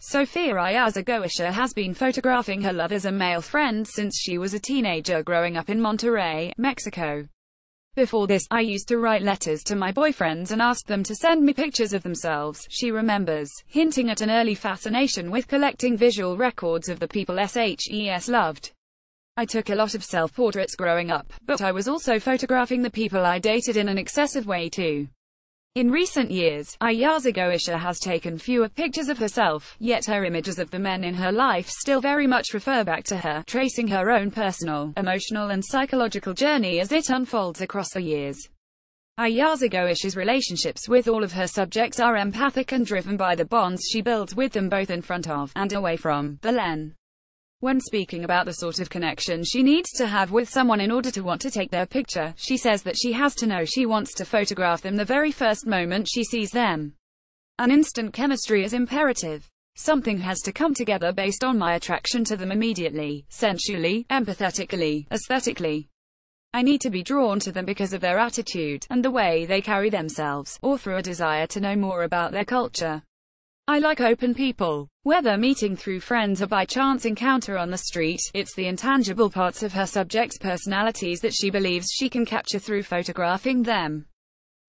Sofia Ayarzagoitia has been photographing her love as a male friend since she was a teenager growing up in Monterrey, Mexico. Before this, I used to write letters to my boyfriends and ask them to send me pictures of themselves, she remembers, hinting at an early fascination with collecting visual records of the people SHES loved. I took a lot of self-portraits growing up, but I was also photographing the people I dated in an excessive way too. In recent years, Ayarzagoitia has taken fewer pictures of herself, yet her images of the men in her life still very much refer back to her, tracing her own personal, emotional and psychological journey as it unfolds across the years. Ayarzagoitia's relationships with all of her subjects are empathic and driven by the bonds she builds with them both in front of, and away from, the lens. When speaking about the sort of connection she needs to have with someone in order to want to take their picture, she says that she has to know she wants to photograph them the very first moment she sees them. An instant chemistry is imperative. Something has to come together based on my attraction to them immediately, sensually, empathetically, aesthetically. I need to be drawn to them because of their attitude, and the way they carry themselves, or through a desire to know more about their culture. I like open people. Whether meeting through friends or by chance encounter on the street, it's the intangible parts of her subjects' personalities that she believes she can capture through photographing them.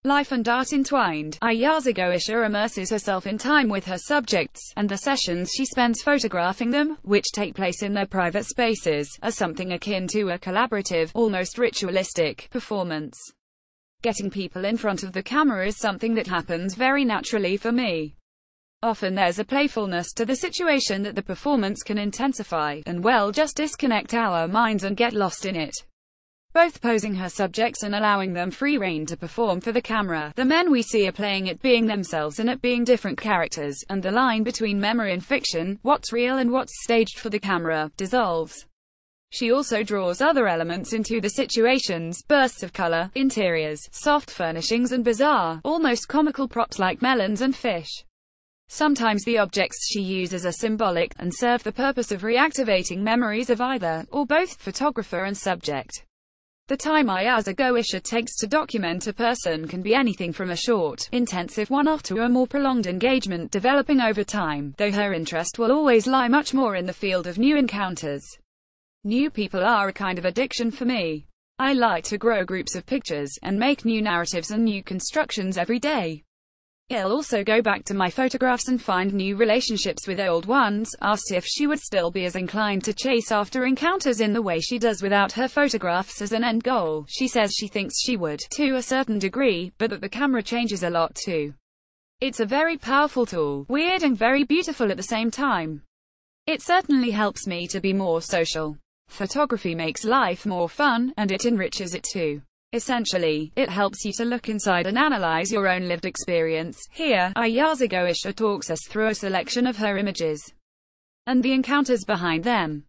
Life and art entwined, Ayarzagoitia immerses herself in time with her subjects, and the sessions she spends photographing them, which take place in their private spaces, are something akin to a collaborative, almost ritualistic, performance. Getting people in front of the camera is something that happens very naturally for me. Often there's a playfulness to the situation that the performance can intensify, and well, just disconnect our minds and get lost in it. Both posing her subjects and allowing them free rein to perform for the camera, the men we see are playing at being themselves and at being different characters, and the line between memory and fiction, what's real and what's staged for the camera, dissolves. She also draws other elements into the situations, bursts of color, interiors, soft furnishings and bizarre, almost comical props like melons and fish. Sometimes the objects she uses are symbolic, and serve the purpose of reactivating memories of either, or both, photographer and subject. The time Ayarzagoitia takes to document a person can be anything from a short, intensive one-off to a more prolonged engagement developing over time, though her interest will always lie much more in the field of new encounters. New people are a kind of addiction for me. I like to grow groups of pictures, and make new narratives and new constructions every day. I'll also go back to my photographs and find new relationships with old ones. Asked if she would still be as inclined to chase after encounters in the way she does without her photographs as an end goal, she says she thinks she would, to a certain degree, but that the camera changes a lot too. It's a very powerful tool, weird and very beautiful at the same time. It certainly helps me to be more social. Photography makes life more fun, and it enriches it too. Essentially, it helps you to look inside and analyze your own lived experience. Here, Ayarzagoitia talks us through a selection of her images and the encounters behind them.